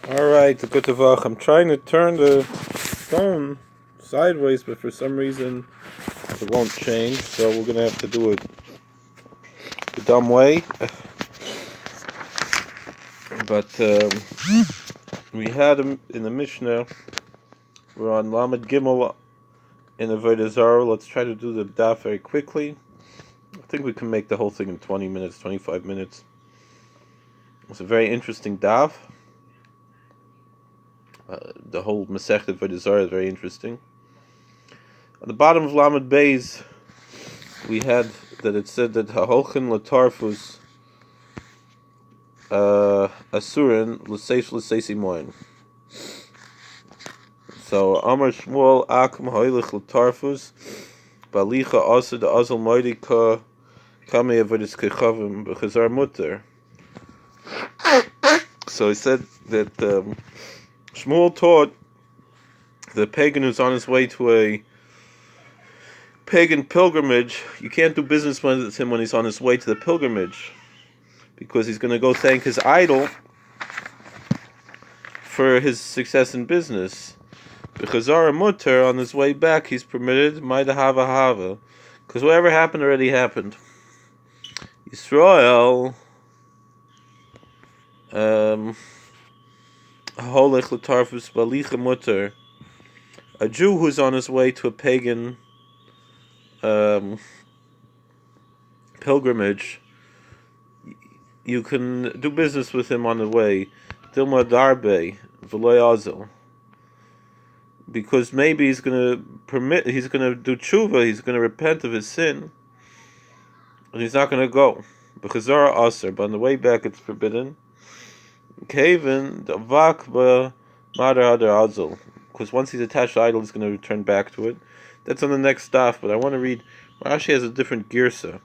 Alright, good Tavach. I'm trying to turn the phone sideways, but for some reason it won't change, so we're going to have to do it the dumb way. But we had in the Mishnah, we're on Lamed Gimel in Avodah Zarah. Let's try to do the daf very quickly. I think we can make the whole thing in 20 minutes, 25 minutes. It's a very interesting daf. The whole Masechet Avodah Zarah is very interesting. At the bottom of Lamed Beis, we had that it said that Ha'olchen Latarfus Asurin L'Seish L'Seisi Moin. So Amar Shmuel Akum Ha'olich Latarfus Balicha Asa the Azal Moidi Ka Kame Avodas Kechavim B'Chazar Mutter. So he said that Shmuel taught the pagan who's on his way to a pagan pilgrimage, you can't do business with him when he's on his way to the pilgrimage, because he's going to go thank his idol for his success in business. Because Zarah Mutter, on his way back, he's permitted Maida Hava Hava, because whatever happened already happened. Yisrael Holech L'Tarfus Balicha Mutter, a Jew who's on his way to a pagan pilgrimage, you can do business with him on the way, Dilma Darbe V'Lo, because maybe he's going to do tshuva, he's going to repent of his sin, and he's not going to go. Because Zarah Aser, but on the way back it's forbidden. Kaven Davak Ba Madar Hadar Azul, because once he's attached to the idol, he's going to return back to it. That's on the next staff, but I want to read. Rashi has a different girsa.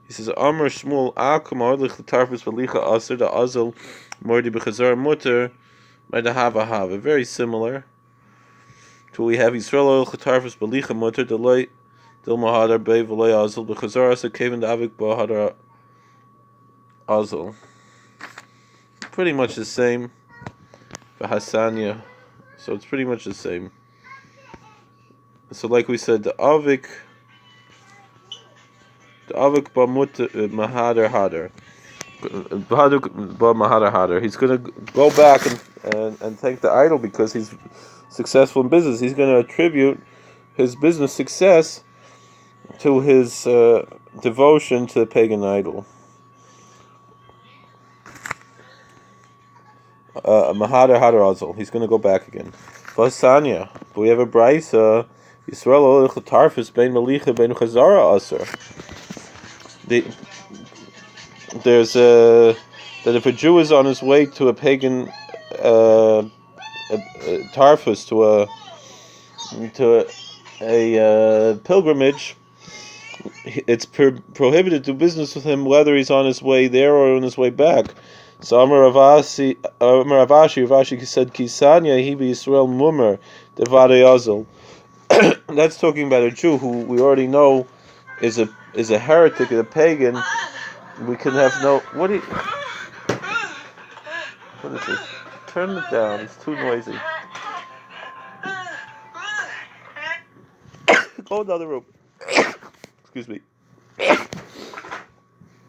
He says, Amar Shmuel Akum Ha'olich L'Tarfus Balicha Aser Da Azul Mordi B'Chazar Mutter Maida Hava Hava. Very similar to what we have. Yisrael Ha'olich L'Tarfus Balicha Mutter Delay Dilma Hadar Bei V'Loi Azul B'Chazar Aser Kaven Davik Ba Hadar Azul. Pretty much the same. V'Hasanya. So it's pretty much the same. So like we said, the Avik Ba Mahadar Hadar. He's going to go back and thank the idol because he's successful in business. He's going to attribute his business success to his devotion to the pagan idol. Mahadar Hadar Azul. He's going to go back again. Vasanya. But we have a brisa. Yisrael Olich L'Tarfus Bein Malicha Bein Chazara Aser. There's that if a Jew is on his way to a pagan tarfus, to a pilgrimage, it's prohibited to do business with him whether he's on his way there or on his way back. So Amar Ravashi said Kisanya Hibi Yisrael Mummer Devade Azul. That's talking about a Jew who we already know is a heretic, a pagan. We can have no. What is this? Turn it down. It's too noisy. Go another room. Excuse me.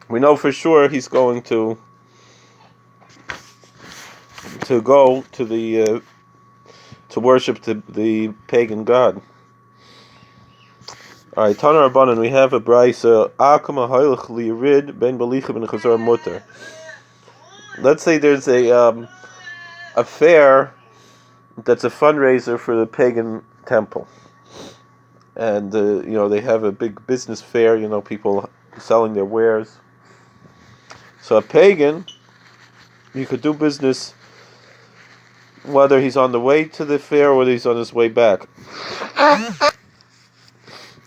We know for sure he's going to go to the to worship the pagan god. All right, Tana Rabbanan, we have a brisa. Akama Ha'olich Li'Yirid Ben Balicha Ben Chazar Mutter. Let's say there's a fair that's a fundraiser for the pagan temple, and they have a big business fair. People selling their wares. So a pagan, you could do business whether he's on the way to the fair or whether he's on his way back.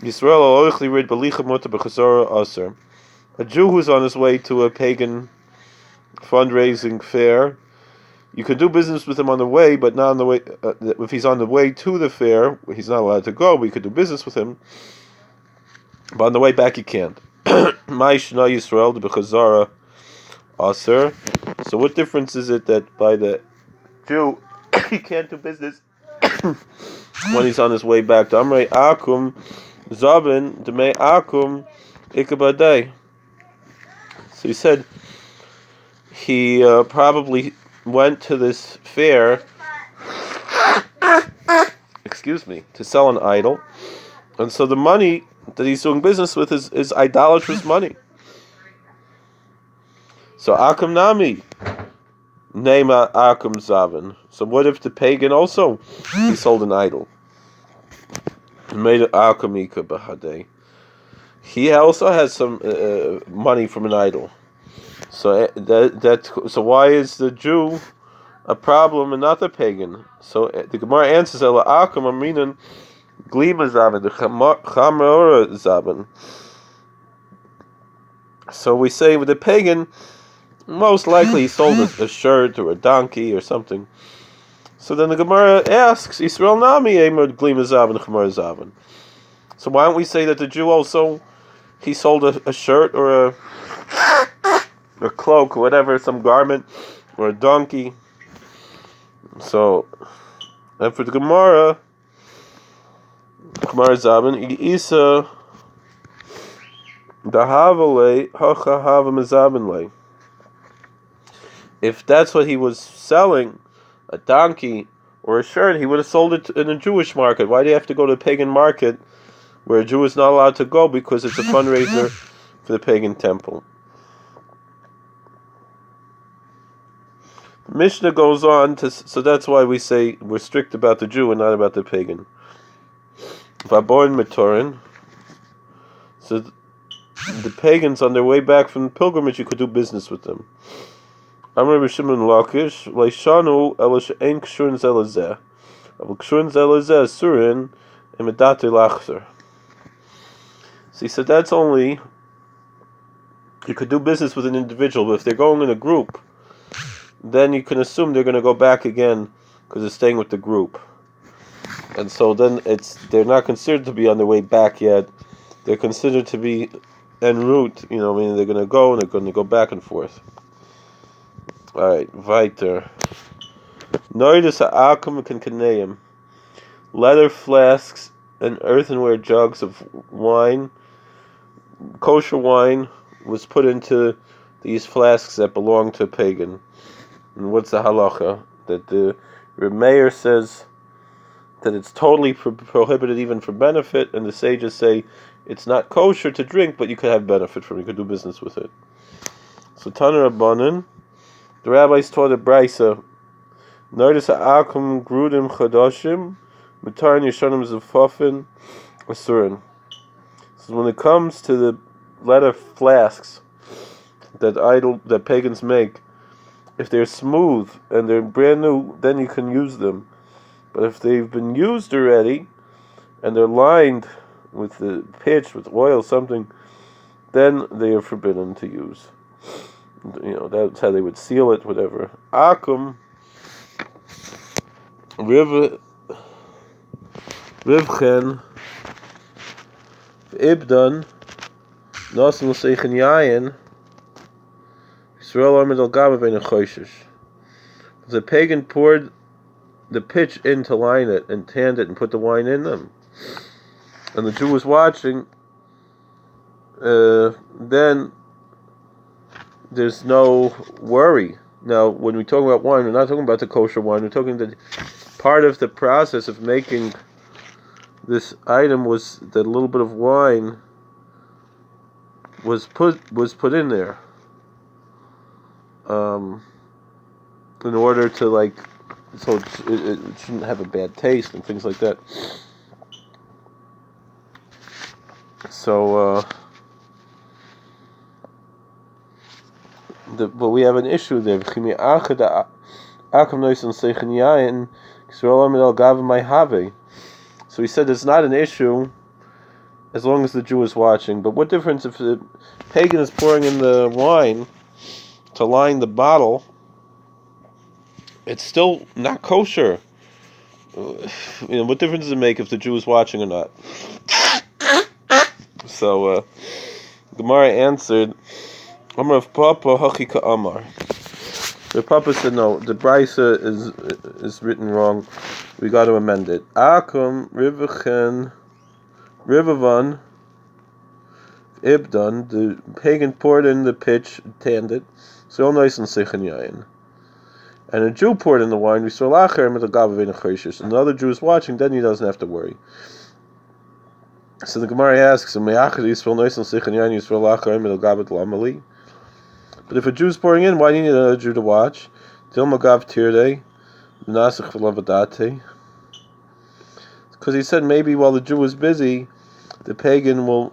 Yisrael Oich Li'Yirid Balicha Mutter B'Chazar Aser. A Jew who's on his way to a pagan fundraising fair, you could do business with him on the way, but not on the way. If he's on the way to the fair, he's not allowed to go. We could do business with him, but on the way back you can't. Ma'ishna Yisrael B'Chazara Aser. So what difference is it that by the Jew, he can't do business when he's on his way back. Amrei akum zavin demei akum ikabadei. So he said he probably went to this fair, to sell an idol, and so the money that he's doing business with is idolatrous money. So akum nami. Nema akum zavin. So what if the pagan also he sold an idol and made it akamika bahadei? He also has some money from an idol. So so why is the Jew a problem and not the pagan? So the Gemara answers ela akam aminan glima zavin the chamora zavin. So we say with the pagan, most likely he sold a shirt or a donkey or something. So then the Gemara asks, Yisrael nami emod glima zavin chamora zavin. So why don't we say that the Jew also, he sold a shirt or a cloak or whatever, some garment, or a donkey. So, and for the Gemara Zabin, Isa Dahavale Hacha Havam Zabinle. If that's what he was selling, a donkey or a shirt, he would have sold it in a Jewish market. Why do you have to go to a pagan market where a Jew is not allowed to go because it's a fundraiser for the pagan temple? The Mishnah goes on to, so that's why we say we're strict about the Jew and not about the pagan. Vaboin Matorin. So the pagans on their way back from the pilgrimage, you could do business with them. Amr B'Shimon Lakish Leishanu Elish Ein Kshurin Zelazeh. Avol Kshurin Zelazeh Surin Emedate Lachzer. So he said that's only, you could do business with an individual, but if they're going in a group, then you can assume they're going to go back again because they're staying with the group. And so then they're not considered to be on their way back yet. They're considered to be en route, meaning they're going to go and they're going to go back and forth. Alright, weiter. Noidus ha'akum kankaneim. Leather flasks and earthenware jugs of wine, kosher wine, was put into these flasks that belong to a pagan. And what's the halacha? That the Meir says that it's totally prohibited even for benefit, and the sages say it's not kosher to drink, but you could have benefit from it, you could do business with it. So Tana Rabbanan, the rabbis taught a brisa, Noidus ha'akum grudim chadoshim, Matarin Yeshanim Zufafin Asurin. So when it comes to the leather flasks that pagans make, if they're smooth and they're brand new, then you can use them. But if they've been used already and they're lined with the pitch, with oil, something, then they are forbidden to use. That's how they would seal it, whatever. Akum Rivchen Ibdan Nasim L'Seichen Yayin Yisrael Amid Al Gama Vein Choshish. The pagan poured the pitch in to line it and tanned it and put the wine in them, and the Jew was watching. Then there's no worry. Now, when we talk about wine, we're not talking about the kosher wine. We're talking that part of the process of making this item was that a little bit of wine was put in there, in order to so it shouldn't have a bad taste and things like that. So but we have an issue there. So he said it's not an issue as long as the Jew is watching. But what difference if the pagan is pouring in the wine to line the bottle? It's still not kosher. What difference does it make if the Jew is watching or not? So Gemara answered, Amar of Papa Hachika Amar. The Papa said no. The Brisa is written wrong. We got to amend it. Akum Rivachen Rivavan Ibdan. The pagan poured in the pitch, tanned it. So nice and sichen yayin. And a Jew poured in the wine. We saw lacher with a gavavin choshes. Another Jew is watching. Then he doesn't have to worry. So the Gemara asks him, but if a Jew is pouring in, why do you need another Jew to watch? Because he said maybe while the Jew was busy, the pagan will,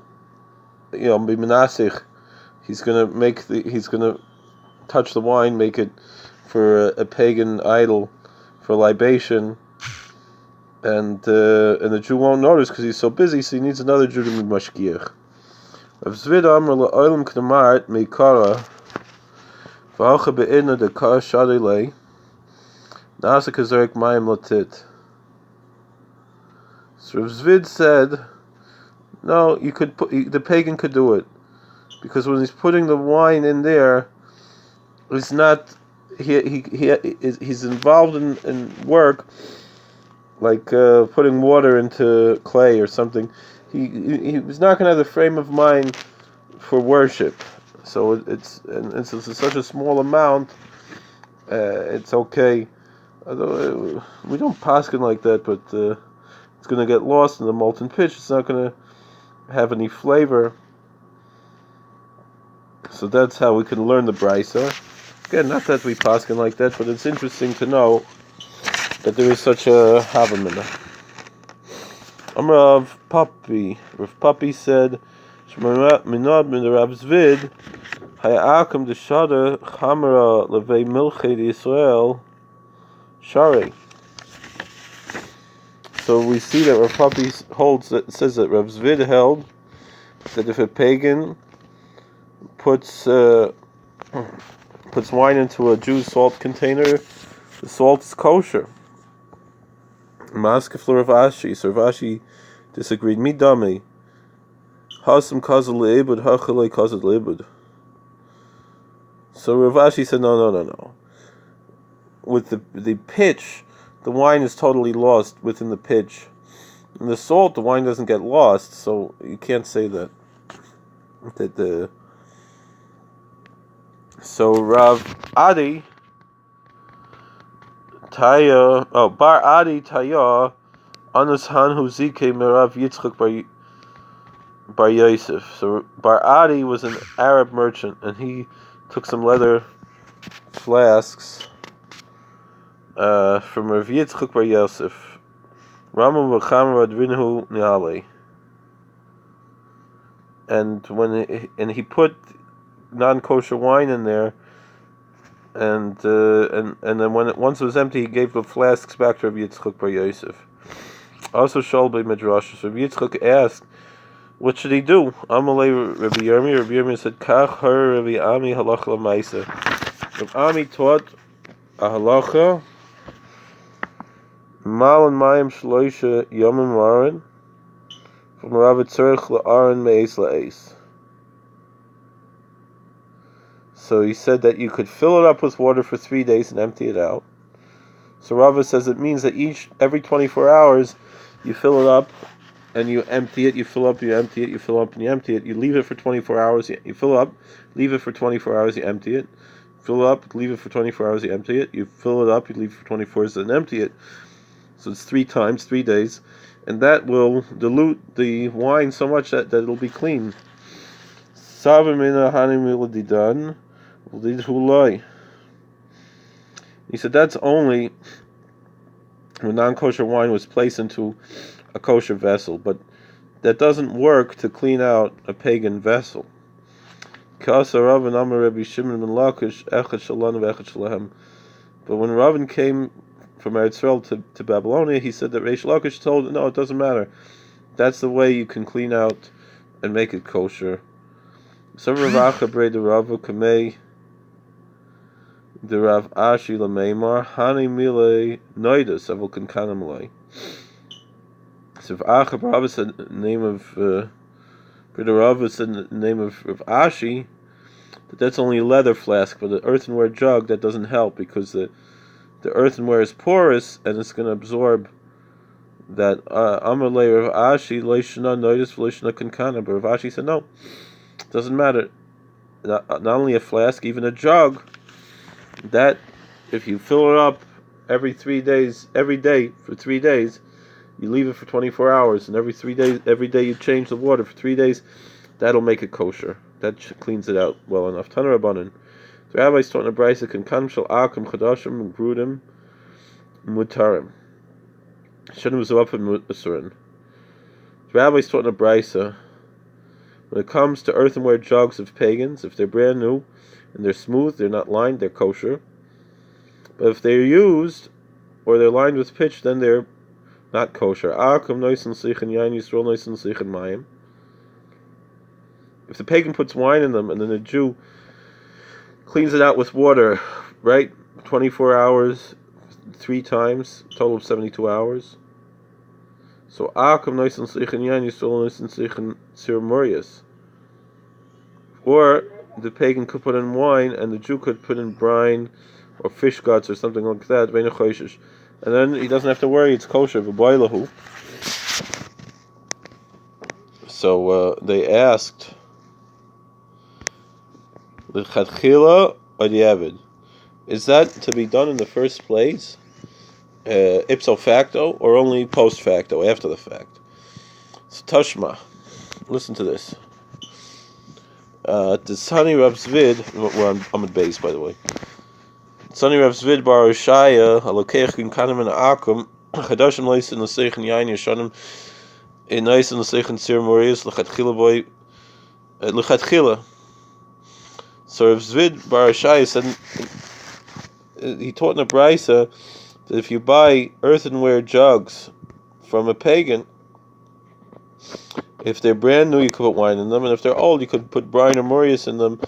be menasich. He's gonna touch the wine, make it for a pagan idol, for libation. And the Jew won't notice because he's so busy, so he needs another Jew to be mashgiach. Rav Zvid Amar la'olam k'namart meikara v'alcha be'idna dekar shadei nasa kazarek mayim latit. So Rav Zvid said, no, the pagan could do it because when he's putting the wine in there, he's not he's involved in work. Like putting water into clay or something, he was not going to have the frame of mind for worship. So it's such a small amount, it's okay. Although we don't paskin like that, but it's going to get lost in the molten pitch. It's not going to have any flavor. So that's how we can learn the brisa. Again, not that we paskin like that, but it's interesting to know that there is such a havamina. Rav Papi. Rav Papi said, "Minad min Rav Zvid, hayakam deshada chamera levei milchei Yisrael shari." So we see that Rav Papi says that Rav Zvid held that if a pagan puts wine into a Jew's salt container, the salt is kosher. Maskefler of Ashi, so Rav Ashi disagreed. Midami, Hasam kazal leibud, hachalei kazal leibud. So Rav Ashi said, no. With the pitch, the wine is totally lost within the pitch. In the salt, the wine doesn't get lost, so you can't say that. So Rav Adi Taya, Bar Adi Taya, Anas Hanhu Zike Merav Yitzchak Bar Yosef. So Bar Adi was an Arab merchant, and he took some leather flasks from Rav Yitzchak Bar Yosef. Ramam v'cham radvinhu ni'alei. And he put non-kosher wine in there, and then once it was empty, he gave the flasks back to Rav Yitzchak Bar Yosef. Also, Shalbei Midrash. So Rav Yitzchak asked, what should he do? Amalei Rabbi Yomi. Rabbi Yomi said, Kach har Rabbi Ami halacha l'maisa. Rabbi Ami taught a halacha, Mal and Mayim shloisha yomim marin, from Rav Tzarech la'aron me'es la'es. So he said that you could fill it up with water for 3 days and empty it out. So Rava says it means that every 24 hours you fill it up and you empty it, you fill up, you empty it, you fill up and you empty it. You leave it for 24 hours, you fill up, leave it for 24 hours, you empty it. Fill up, leave it for 24 hours, you empty it. You fill it up, you leave it for 24 hours and empty it. So it's 3 times, 3 days. And that will dilute the wine so much that it'll be clean. He said that's only when non-kosher wine was placed into a kosher vessel, but that doesn't work to clean out a pagan vessel. But when Ravin came from Eretz Yisrael to Babylonia, he said that Reish Lakish told him, no, it doesn't matter. That's the way you can clean out and make it kosher. So Rav Acha the Rav Kamei the Rav Ashi Lameimar Hani Mile Noidas Avol Kankanamlei. So Rav Acha Rav said the name of the Rav said the name of Rav Ashi. But that's only a leather flask, but an earthenware jug, that doesn't help because the earthenware is porous and it's going to absorb that. Amalei Rav Ashi Leishana Noidus Leishana Kankana. But Rav Ashi said no, it doesn't matter. Not only a flask, even a jug. That if you fill it up every day for 3 days, you leave it for 24 hours, and every day you change the water for 3 days. That'll make it kosher. That cleans it out well enough. Taner Rabbanan. The rabbis taught in a brisa, Kankam shel akum chadashim grudim mutarim. Shouldn't was up in Musurin. The rabbis taught in a brisa, when it comes to earthenware jugs of pagans, if they're brand new and they're smooth, they're not lined, they're kosher. But if they're used or they're lined with pitch, then they're not kosher. Akum noisin sichin yain yisrael noisin sichin mayim. If the pagan puts wine in them and then the Jew cleans it out with water, right? 24 hours, 3 times, total of 72 hours. So akum noisin sichin yain yisrael noisin sichin sirmurius. Or the pagan could put in wine and the Jew could put in brine or fish guts or something like that, and then he doesn't have to worry, it's kosher. So they asked, L'chadchila or Diavad, is that to be done in the first place, ipso facto, or only post facto, after the fact? So Tashma, listen to this. The Sani Rav Zvid, we're on Amud Beis, by the way. Sani Rav Zvid bar Oshaya, Halokech Kinkanim and Akum, Chadashim Leisin L'Seichen Yain Yeshanim, in Leisin L'Seichen Sir Morius, L'Chadchila boy, L'Chadchila. So Rav Zvid bar Oshaya said, he taught in a brisa that if you buy earthenware jugs from a pagan, if they're brand new, you could put wine in them, and if they're old, you could put brine or morius in them.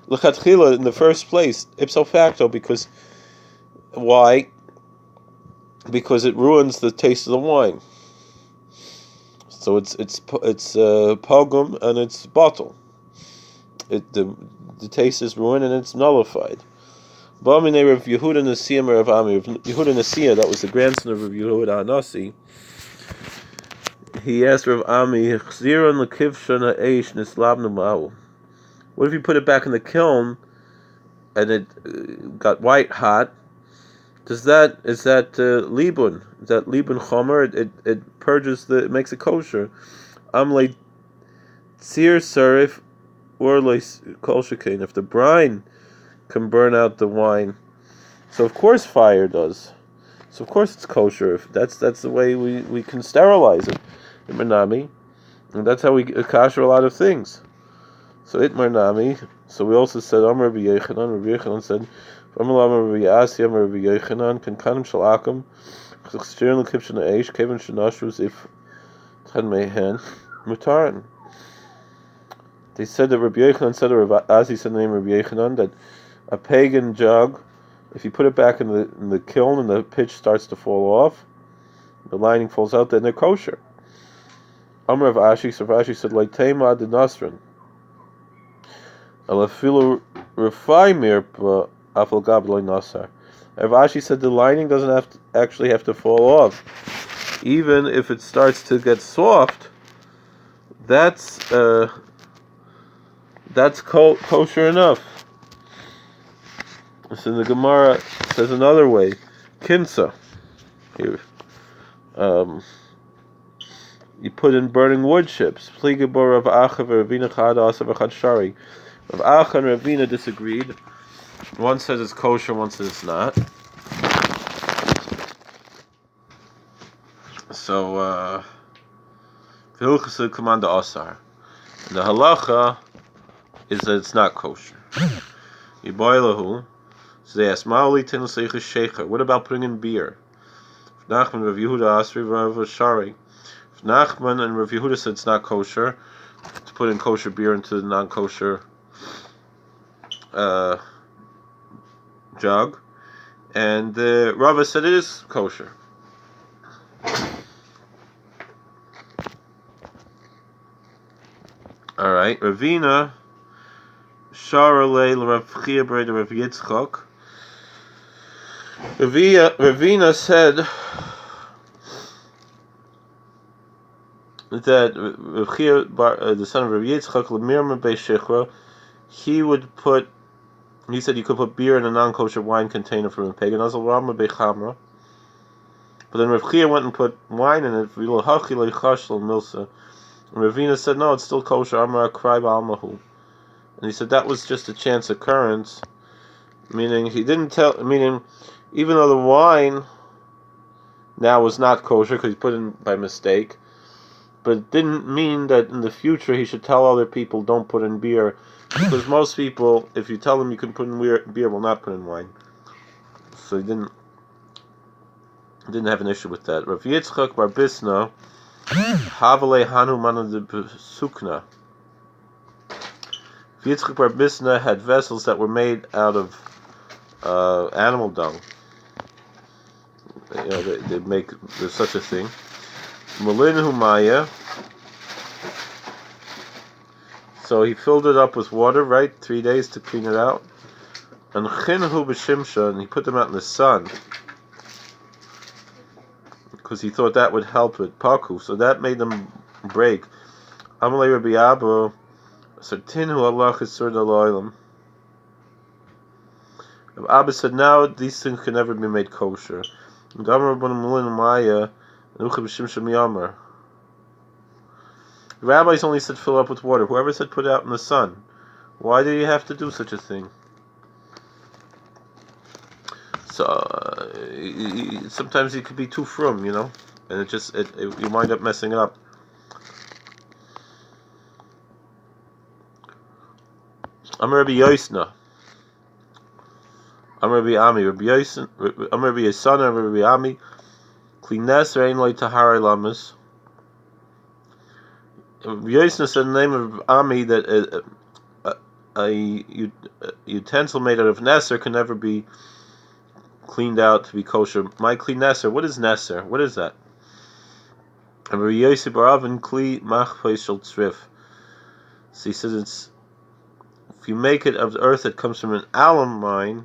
L'chatchila in the first place, ipso facto, because why? Because it ruins the taste of the wine. So it's pogum and it's bottle. The taste is ruined and it's nullified. Ba'amine Rav Yehuda Nasiya Rav Ami. Yehuda Nasiya, that was the grandson of Rav Yehuda Anasi. He asked Rav Ami, what if you put it back in the kiln and it got white hot? Is that libun? Is that libun chomer? It purges it makes it kosher. Amle tzir sarif or kol shekain. If the brine can burn out the wine, so of course fire does. So of course it's kosher. If that's the way we can sterilize it. Itmar, and that's how we kasher a lot of things. So itmar nami. So we also said Amar Rabbi Yochanan. Rabbi Yochanan said, Amar Rabbi Yasi, Amar Rabbi Yochanan, Kankanim shel akum, ch'chshirin l'kipshin ha'eish, kevin shenashrus if tzad mehen mutarin. They said that Rabbi Yochanan said, or Rabbi Asi said the name of Rabbi Yochanan, that a pagan jug, if you put it back in the kiln and the pitch starts to fall off, the lining falls out, then they're kosher. Amar of Ashi, so Rashi said, like Tema de Nasran. Alafilu Rafai Mirpa Afal Gabloi Nasar. Rav Ashi said the lining doesn't actually have to fall off. Even if it starts to get soft, that's kosher enough. So the Gemara says another way. Kinsa. Here. You put in burning wood chips. Pligabor Rav Acha v'Ravina Chad Asa v'Chad Shari. Rav Acha and Ravina disagreed. One says it's kosher, one says it's not. So, V'hilchasa Kamanda Asar. The halacha is that it's not kosher. Yiboilahu. So they ask, Ma'oli tin l'seicha shecher. What about putting in beer? Nachman Rav Yehuda Asri Rav Shari. Nachman and Rav Yehuda said it's not kosher to put in kosher beer into the non-kosher jug, and Rava said it is kosher. All right, Ravina Sharale Rav Chia Breda Rav Yitzchak. Ravina said that Rav Chia, the son of Rav Yitzchak, Lemirma Beishechra, he said you could put beer in a non-kosher wine container from a pagan. But then Rav Chia went and put wine in it. And Ravina said, no, it's still kosher. And he said that was just a chance occurrence, meaning he didn't tell. Meaning, even though the wine now was not kosher because he put in by mistake, but it didn't mean that in the future he should tell other people don't put in beer, because most people, if you tell them you can put in beer, will not put in wine. So he didn't have an issue with that. Rav Yitzchak bar Bisna, Havale Hanu Manu de Sukna. Yitzchak bar Bisna had vessels that were made out of animal dung. There's such a thing. Mulin Humaya. So he filled it up with water, right? 3 days to clean it out. And Chinhu b'Shimsha, and he put them out in the sun, because he thought that would help it. Paku, so that made them break. Amalei Rabbi Abba, Sartinu Allah Chesur Daloilam. Abba said, now these things can never be made kosher. The rabbis only said fill up with water. Whoever said put it out in the sun. Why do you have to do such a thing? So sometimes it could be too frum, and you wind up messing it up. I'm Rabbi Yosna. I'm Rabbi Ami. I'm Rabbi Yosna. I'm Rabbi Ami. Klines rein loy tahare lamas. Rabbi Yosna said in the name of Ami that a utensil made out of Nesser can never be cleaned out to be kosher. My kli Nesser. What is Nesser? What is that? And Rabbi Yosef Baravin kli machpei shel tzrif. So he says if you make it of the earth that comes from an alum mine.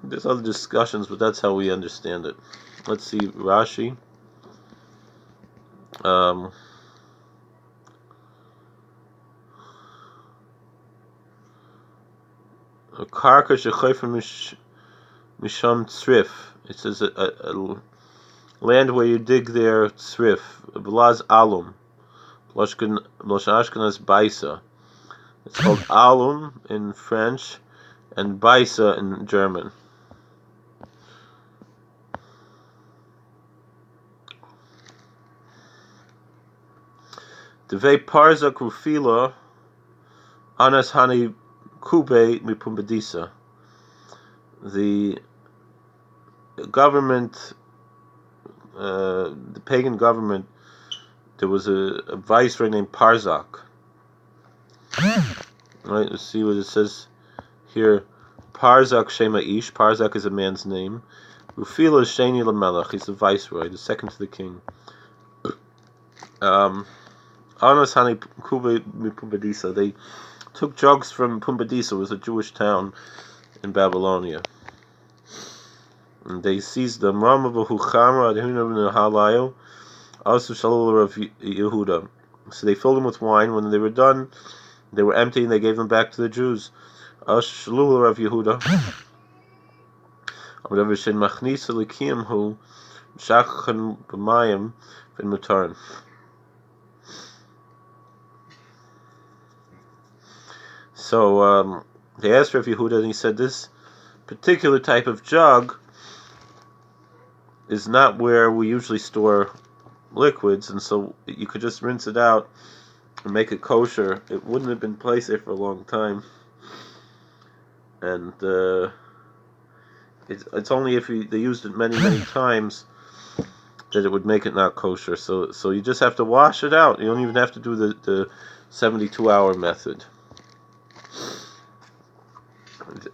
There's other discussions, but that's how we understand it. Let's see Rashi. A karka shechayfer misham tzrif. It says a land where you dig there tzrif. Blaz alum. Lashon Ashkenaz baisa. It's called alum in French and baisa in German. Devei parzak rufila anas hani kube mipumbedisa. The government, the pagan government, there was a viceroy named Parzak. Right, let's see what it says here. Parzak Shema Ish. Parzak is a man's name. Rufila is Sheni Lamelech. He's the viceroy, the second to the king. Anas Hani Kube Pumbedisa. They took drugs from Pumbedisa, it was a Jewish town in Babylonia. And they seized them. Ramabahu Chamra Adhuna Halayo. Also Shalol of Yehuda. So they filled them with wine. When they were done, they were empty, and they gave them back to the Jews. Shalol of Yehuda. Whatever Shin Machnisa Likim Hu Shachan B'Mayim V'In Mutarin. So they asked Rav Yehuda, and he said this particular type of jug is not where we usually store liquids, and so you could just rinse it out and make it kosher. It wouldn't have been placed there for a long time, and it's only if they used it many times that it would make it not kosher. So you just have to wash it out. You don't even have to do the 72-hour method.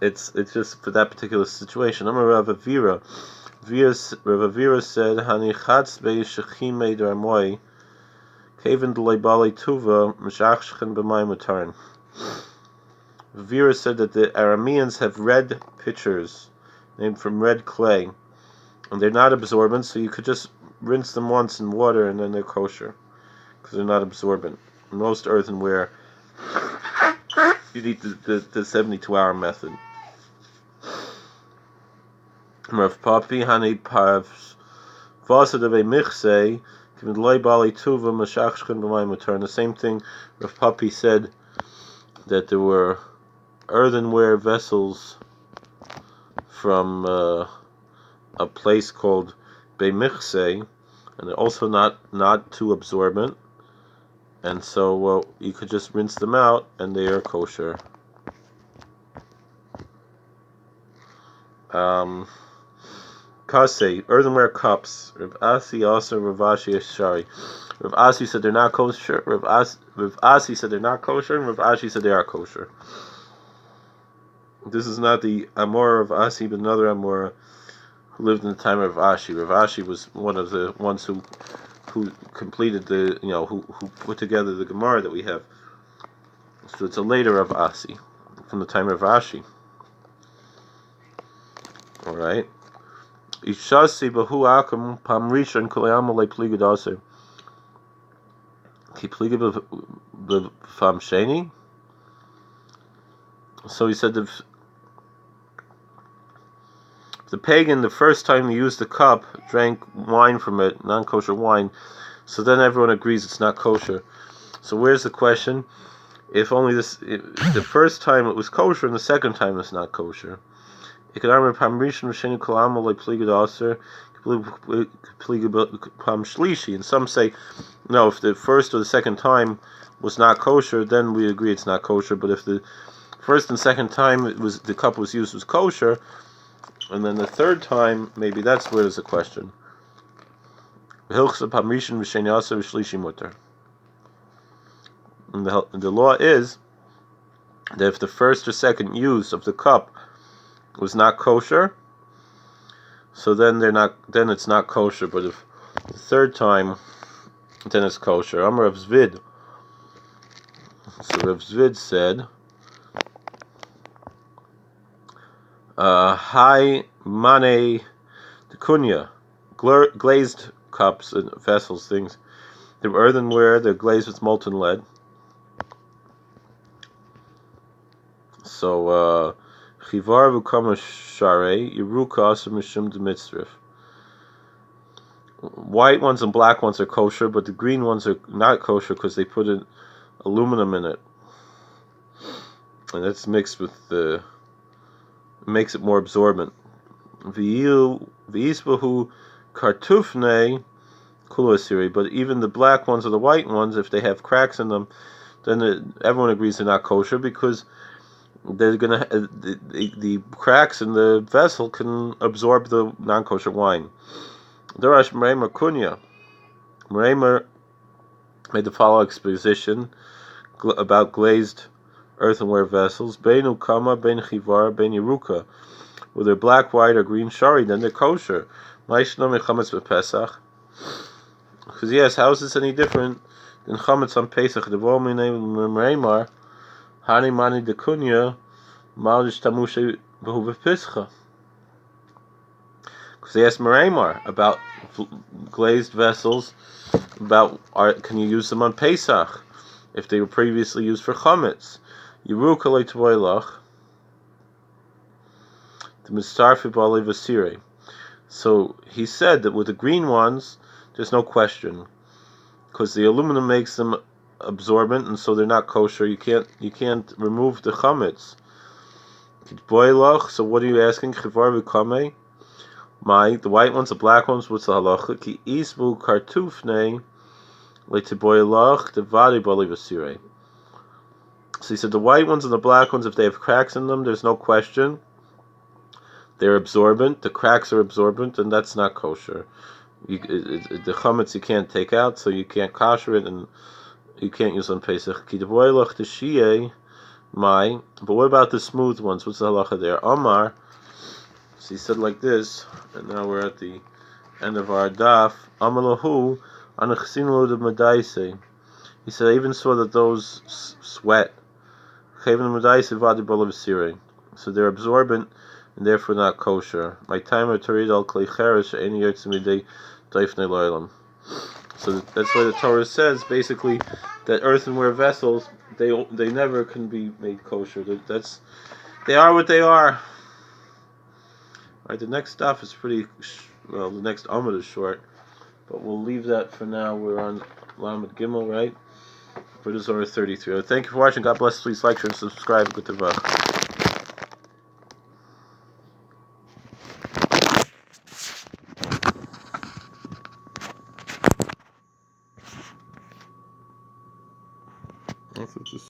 It's just for that particular situation. I'm a Rav Avira. Rav Avira said, "Hani chatz be'shechimei d'armoi, kaven d'lei bali tuva mishachchen b'mayim mutarin." Vera said that the Arameans have red pitchers, named from red clay, and they're not absorbent, so you could just rinse them once in water and then they're kosher, because they're not absorbent. Most earthenware, you need the 72-hour method. Rav Papi Hani Parvs Vasadave Michse Given Loi Bali Tuva Mashachshkin B'mayim Mutar. The same thing Rav Papi said, that there were earthenware vessels from a place called Beimichse, and they're also not too absorbent, and so you could just rinse them out and they are kosher. Kase, earthenware cups. Rav Asi also Rav Ashi Shari. Rav Asi said they're not kosher. Rav Asi said they're not kosher, and Rav Ashi said they are kosher. This is not the Amora of Asi, but another Amora who lived in the time of Ashi. Rav Ashi was one of the ones who completed the, who put together the Gemara that we have. So it's a later of Asi, from the time of Ashi. All right. Ishasi bahu akam pam rishon kolayam le pligad aser. Ki pligad b'fam sheni. So he said, if the pagan, the first time he used the cup, drank wine from it, non-kosher wine, so then everyone agrees it's not kosher. So where's the question? If the first time it was kosher and the second time it's not kosher. And some say, no, if the first or the second time was not kosher, then we agree it's not kosher. But if the first and second time the cup was used was kosher, and then the third time, maybe that's where there's a question. And the law is that if the first or second use of the cup was not kosher, so then it's not kosher. But if the third time, then it's kosher. Amar Rav Zvid. So Rav Zvid said, "Hai mane kunya, glazed cups and vessels, things. They're earthenware. They're glazed with molten lead. So chivar v'kama sharei yeruka aser mishum demitzrif. White ones and black ones are kosher, but the green ones are not kosher because they put aluminum in it, and that's mixed with makes it more absorbent. V'yisbahu kartufne kulasiri. But even the black ones or the white ones, if they have cracks in them, then everyone agrees they're not kosher because they're gonna the cracks in the vessel can absorb the non-kosher wine. Darash Meremer Kunya. Meremer made the following exposition about glazed earthenware vessels. Bein ukama, bein chivar, bein yeruka. Whether black, white, or green shari, then they're kosher. Ma'ishno mechametz b'Pesach. Because yes, how is this any different than chametz on Pesach? The Yomi Meremer Hani mani de kunya ma'odish tamushe b'hu b'Pesach. Because they asked Mereimar about glazed vessels, can you use them on Pesach if they were previously used for chametz? Yeruka le tvoilach, the mistarfi b'alei v'sirei. So he said that with the green ones, there's no question, because the aluminum makes them absorbent, and so they're not kosher. You can't remove the chametz. So what are you asking? Chivar v'kamei. The white ones, the black ones, what's the halacha? Ki isbu kartufne le'tiboilach devadi bali v'sirei. So he said the white ones and the black ones, if they have cracks in them, there's no question. They're absorbent. The cracks are absorbent, and that's not kosher. The chametz you can't take out, so you can't kosher it, and you can't use on Pesach. Ki devoilach t'shiyei mai. But what about the smooth ones? What's the halacha there? Amar. So he said like this, and now we're at the end of our daf. Amalahu anachsinu de madaise. He said, I even saw that those sweat. So they're absorbent and therefore not kosher. My timer tarid al klei cheres she'eni yotzim midei doifnei lo'olam. So that's why the Torah says basically that earthenware vessels they never can be made kosher. They are what they are. Right, the next stuff is pretty well. The next Amud is short, but we'll leave that for now. We're on Lamed Gimel, right? For this over 33. Thank you for watching. God bless. Please like, share, and subscribe. Good to